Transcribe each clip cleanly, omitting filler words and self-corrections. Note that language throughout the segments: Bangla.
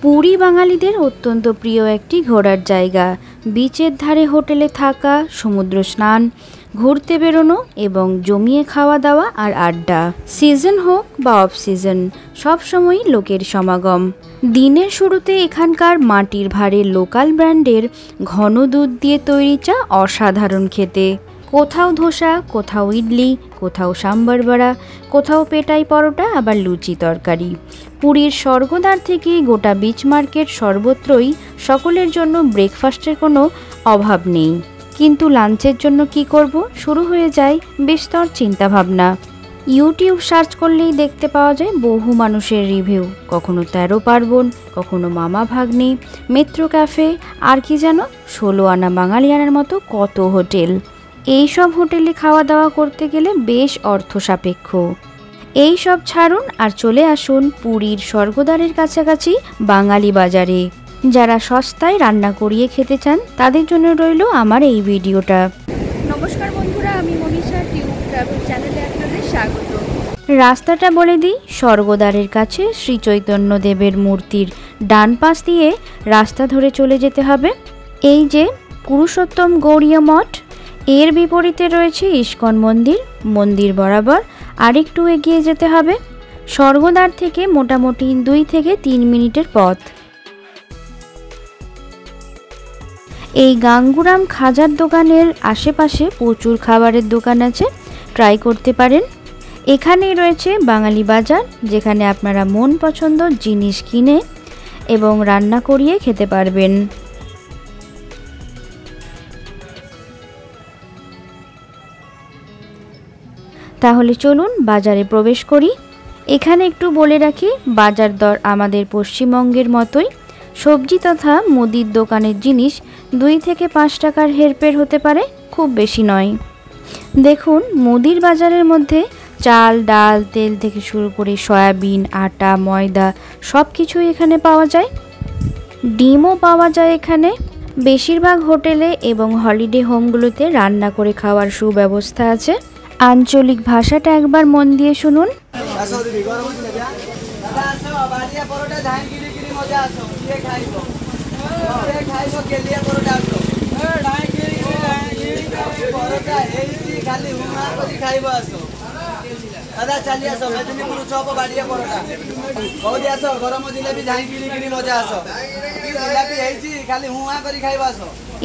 পুরী বাঙালিদের অত্যন্ত প্রিয় একটি ঘোরার জায়গা। বিচের ধারে হোটেলে থাকা, সমুদ্র স্নান, ঘুরতে বেরোনো এবং জমিয়ে খাওয়া দাওয়া আর আড্ডা। সিজন হোক বা অফ সিজন, সবসময়ই লোকের সমাগম। দিনের শুরুতে এখানকার মাটির ভাঁড়ের লোকাল ব্র্যান্ডের ঘন দুধ দিয়ে তৈরি চা অসাধারণ খেতে। কোথাও ধোসা, কোথাও ইডলি, কোথাও সাম্বার বড়া, কোথাও পেটাই পরোটা, আবার লুচি তরকারি। পুরীর স্বর্গদ্বার থেকে গোটা বিচ মার্কেট সর্বত্রই সকলের জন্য ব্রেকফাস্টের কোনো অভাব নেই। কিন্তু লাঞ্চের জন্য কি করব, শুরু হয়ে যায় বিস্তর চিন্তাভাবনা। ইউটিউব সার্চ করলেই দেখতে পাওয়া যায় বহু মানুষের রিভিউ, কখনো 13 পার্বণ, কখনো মামা ভাগ্নি, মেট্রো ক্যাফে, আর কি যেন 16 আনা বাঙালিয়ানার মতো কত হোটেল। এই সব হোটেলে খাওয়া দাওয়া করতে গেলে বেশ অর্থ সাপেক্ষ। এই সব ছাড়ুন আর চলে আসুন পুরীর স্বর্গদ্বারের কাছাকাছি বাঙালি বাজারে। যারা সস্তায় রান্না করিয়ে খেতে চান তাদের জন্য রইল আমার এই ভিডিওটা। নমস্কার বন্ধুরা, আমি মনীষা টিউব ট্রাভেল চ্যানেলে আপনাদের স্বাগত। রাস্তাটা বলে দিই, স্বর্গদ্বারের কাছে শ্রী চৈতন্য দেবের মূর্তির ডান পাশ দিয়ে রাস্তা ধরে চলে যেতে হবে। এই যে পুরুষোত্তম গৌড়ীয় মঠ, এর বিপরীতে রয়েছে ইস্কন মন্দির। মন্দির বরাবর আরেকটু এগিয়ে যেতে হবে। স্বর্গদ্বার থেকে মোটামুটি 2 থেকে 3 মিনিটের পথ। এই গাঙ্গুরাম খাজার দোকানের আশেপাশে প্রচুর খাবারের দোকান আছে, ট্রাই করতে পারেন। এখানেই রয়েছে বাঙালি বাজার, যেখানে আপনারা মন পছন্দ জিনিস কিনে এবং রান্না করিয়ে খেতে পারবেন। তাহলে চলুন বাজারে প্রবেশ করি। এখানে একটু বলে রাখি, বাজার দর আমাদের পশ্চিমবঙ্গের মতোই। সবজি তথা মুদির দোকানের জিনিস 2 থেকে 5 টাকার হেরফের হতে পারে, খুব বেশি নয়। দেখুন, মুদির বাজারের মধ্যে চাল, ডাল, তেল থেকে শুরু করে সয়াবিন, আটা, ময়দা সব কিছুই এখানে পাওয়া যায়। ডিমও পাওয়া যায় এখানে। বেশিরভাগ হোটেলে এবং হলিডে হোমগুলোতে রান্না করে খাওয়ার সুব্যবস্থা আছে। আঞ্চলিক ভাষাটা একবার মন দিয়ে শুনুন।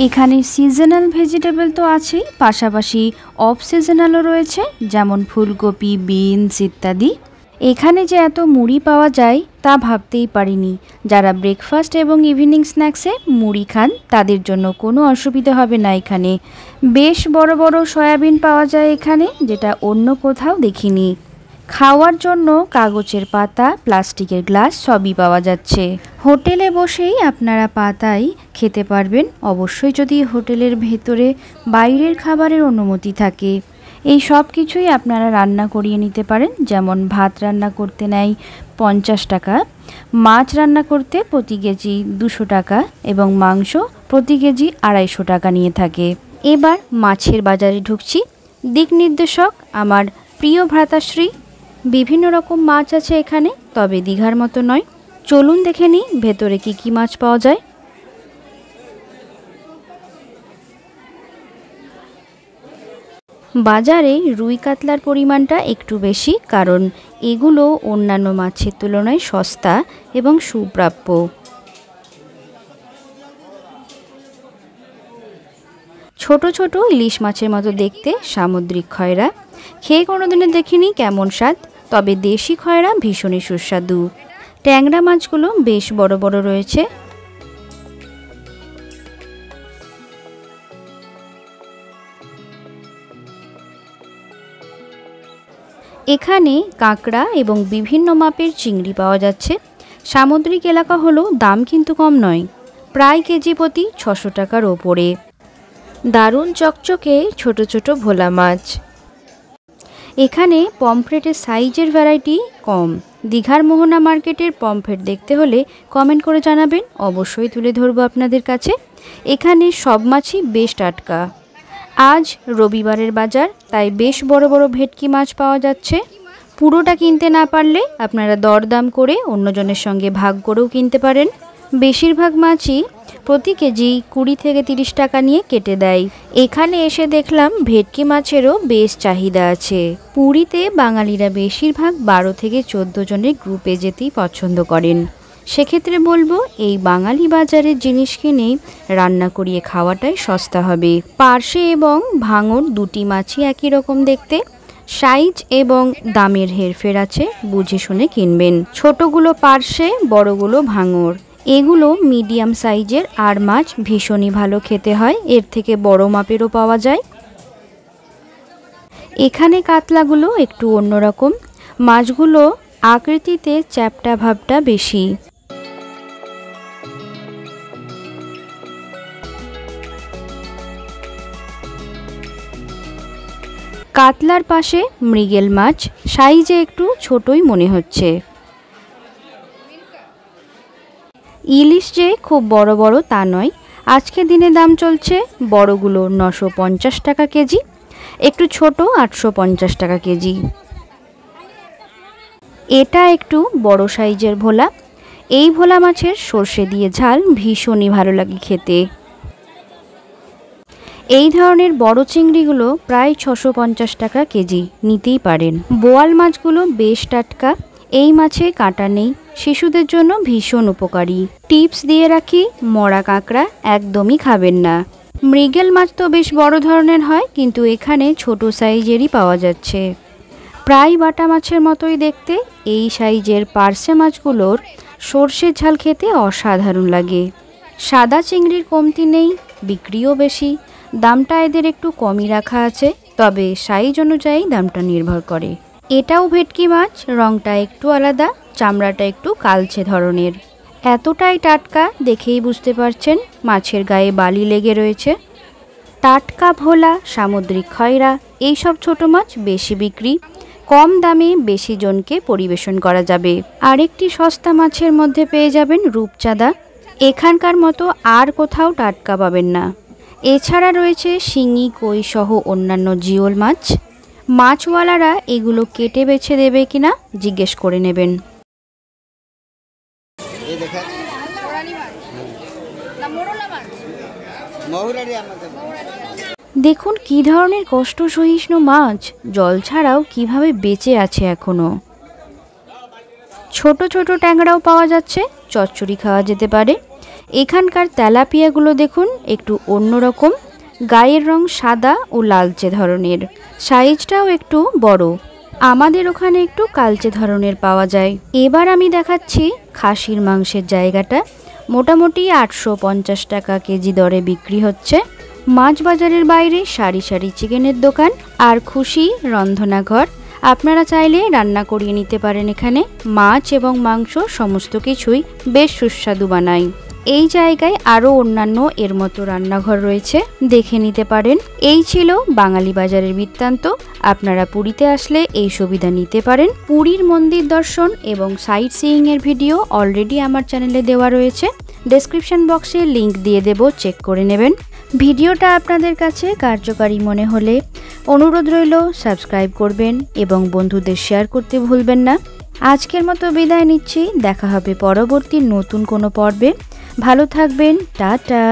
এখানে সিজনাল ভেজিটেবল তো আছেই, পাশাপাশি অফ সিজনালও রয়েছে, যেমন ফুলকপি, বিনস ইত্যাদি। এখানে যে এত মুড়ি পাওয়া যায় তা ভাবতেই পারিনি। যারা ব্রেকফাস্ট এবং ইভিনিং স্ন্যাক্সে মুড়ি খান তাদের জন্য কোনো অসুবিধা হবে না। এখানে বেশ বড় বড় সয়াবিন পাওয়া যায় এখানে, যেটা অন্য কোথাও দেখিনি। খাওয়ার জন্য কাগজের পাতা, প্লাস্টিকের গ্লাস সবই পাওয়া যাচ্ছে। হোটেলে বসেই আপনারা পাতায় খেতে পারবেন, অবশ্যই যদি হোটেলের ভেতরে বাইরের খাবারের অনুমতি থাকে। এই সব কিছুই আপনারা রান্না করিয়ে নিতে পারেন। যেমন ভাত রান্না করতে নেয় 50 টাকা, মাছ রান্না করতে প্রতি কেজি 200 টাকা এবং মাংস প্রতি কেজি 250 টাকা নিয়ে থাকে। এবার মাছের বাজারে ঢুকছি। দিক নির্দেশক আমার প্রিয় ভ্রাতাশ্রী। বিভিন্ন রকম মাছ আছে এখানে, তবে দীঘার মতো নয়। চলুন দেখে নিই ভেতরে কি কি মাছ পাওয়া যায়। বাজারে রুই কাতলার পরিমাণটা একটু বেশি, কারণ এগুলো অন্যান্য মাছের তুলনায় সস্তা এবং সুপ্রাপ্য। ছোট ছোট ইলিশ মাছের মতো দেখতে সামুদ্রিক খয়রা, খেয়ে কোনোদিনও দেখিনি কেমন স্বাদ, তবে দেশি খয়রা ভীষণই সুস্বাদু। ট্যাংরা মাছগুলো বেশ বড় বড় রয়েছে। এখানে কাঁকড়া এবং বিভিন্ন মাপের চিংড়ি পাওয়া যাচ্ছে। সামুদ্রিক এলাকা হলেও দাম কিন্তু কম নয়, প্রায় কেজি প্রতি 600 টাকার ওপরে। দারুণ চকচকে ছোট ছোট ভোলা মাছ। এখানে পমফ্রেটের সাইজের ভ্যারাইটি কম। দীঘার মোহনা মার্কেটের পমফ্রেট দেখতে হলে কমেন্ট করে জানাবেন, অবশ্যই তুলে ধরবো আপনাদের কাছে। এখানে সব মাছই বেশ টাটকা। আজ রবিবারের বাজার, তাই বেশ বড় বড় ভেটকি মাছ পাওয়া যাচ্ছে। পুরোটা কিনতে না পারলে আপনারা দরদাম করে অন্যজনের সঙ্গে ভাগ করেও কিনতে পারেন। বেশিরভাগ মাছই প্রতি কেজি 20 থেকে 30 টাকা নিয়ে কেটে দেয়। এখানে এসে দেখলাম ভেটকি মাছেরও বেশ চাহিদা আছে। পুরীতে বাঙালিরা বেশিরভাগ 12 থেকে 14 জনের গ্রুপে যেতেই পছন্দ করেন। সেক্ষেত্রে বলবো এই বাঙালি বাজারের জিনিস কিনে রান্না করিয়ে খাওয়াটাই সস্তা হবে। পার্শে এবং ভাঙর দুটি মাছই একই রকম দেখতে, সাইজ এবং দামের হেরফের আছে, বুঝে শুনে কিনবেন। ছোটগুলো পার্শে, বড়গুলো ভাঙর। এগুলো মিডিয়াম সাইজের আর মাছ ভীষণই ভালো খেতে হয়, এর থেকে বড় মাপেরও পাওয়া যায়। এখানে কাতলাগুলো একটু অন্যরকম, মাছগুলো আকৃতিতে চ্যাপ্টা ভাবটা বেশি। কাতলার পাশে মৃগেল মাছ, সাইজে একটু ছোটই মনে হচ্ছে। ইলিশ যে খুব বড় বড় তা নয়, আজকে দিনে দাম চলছে বড়গুলো 950 টাকা কেজি, একটু ছোট 850 টাকা কেজি। এটা একটু বড় সাইজের ভোলা। এই ভোলা মাছের সর্ষে দিয়ে ঝাল ভীষণই ভালো লাগে খেতে। এই ধরনের বড় চিংড়িগুলো প্রায় 650 টাকা কেজি, নিতেই পারেন। বোয়াল মাছগুলো বেশ টাটকা, এই মাছে কাঁটা নেই, শিশুদের জন্য ভীষণ উপকারী। টিপস দিয়ে রাখি, মরা কাঁকড়া একদমই খাবেন না। মৃগেল মাছ তো বেশ বড় ধরনের হয়, কিন্তু এখানে ছোট সাইজেরই পাওয়া যাচ্ছে, প্রায় বাটা মাছের মতোই দেখতে। এই সাইজের পার্শে মাছগুলোর সর্ষের ঝাল খেতে অসাধারণ লাগে। সাদা চিংড়ির কমতি নেই, বিক্রিও বেশি। দামটা এদের একটু কমই রাখা আছে, তবে সাইজ অনুযায়ী দামটা নির্ভর করে। এটাও ভেটকি মাছ, রংটা একটু আলাদা, চামড়াটা একটু কালচে ধরনের। এতটাই টাটকা দেখেই বুঝতে পারছেন মাছের গায়ে বালি লেগে রয়েছে। টাটকা ভোলা, সামুদ্রিক খয়রা এইসব ছোট মাছ বেশি বিক্রি, কম দামে বেশি জনকে পরিবেশন করা যাবে। আরেকটি সস্তা মাছের মধ্যে পেয়ে যাবেন রূপচাঁদা, এখানকার মতো আর কোথাও টাটকা পাবেন না। এছাড়া রয়েছে শিঙি, কই সহ অন্যান্য জিওল মাছ। মাছওয়ালারা এগুলো কেটে বেছে দেবে কিনা জিজ্ঞেস করে নেবেন। দেখুন কি ধরনের কষ্ট সহিষ্ণু মাছ, জল ছাড়াও কিভাবে বেঁচে আছে এখনো। ছোট ছোট ট্যাংরাও পাওয়া যাচ্ছে, চচ্চড়ি খাওয়া যেতে পারে। এখানকার তেলাপিয়াগুলো দেখুন একটু অন্যরকম, গায়ের রং সাদা ও লালচে ধরনের, সাইজটাও একটু বড়। আমাদের ওখানে একটু কালচে ধরনের পাওয়া যায়। এবার আমি দেখাচ্ছি খাসির মাংসের জায়গাটা। মোটামুটি 850 টাকা কেজি দরে বিক্রি হচ্ছে। মাছ বাজারের বাইরে সারি সারি চিকেনের দোকান আর খুশি রন্ধনাঘর। আপনারা চাইলে রান্না করিয়ে নিতে পারেন এখানে। মাছ এবং মাংস সমস্ত কিছুই বেশ সুস্বাদু বানায়। এই জায়গায় আরও অন্যান্য এর মতো রান্নাঘর রয়েছে, দেখে নিতে পারেন। এই ছিল বাঙালি বাজারের বৃত্তান্ত। আপনারা পুরীতে আসলে এই সুবিধা নিতে পারেন। পুরীর মন্দির দর্শন এবং সাইট সিইং এর ভিডিও অলরেডি আমার চ্যানেলে দেওয়া রয়েছে, ডেসক্রিপশন বক্সে লিংক দিয়ে দেব, চেক করে নেবেন। ভিডিওটা আপনাদের কাছে কার্যকারী মনে হলে অনুরোধ রইল সাবস্ক্রাইব করবেন এবং বন্ধুদের শেয়ার করতে ভুলবেন না। আজকের মতো বিদায় নিচ্ছি, দেখা হবে পরবর্তী নতুন কোনো পর্বে। ভালো থাকবেন, টাটা।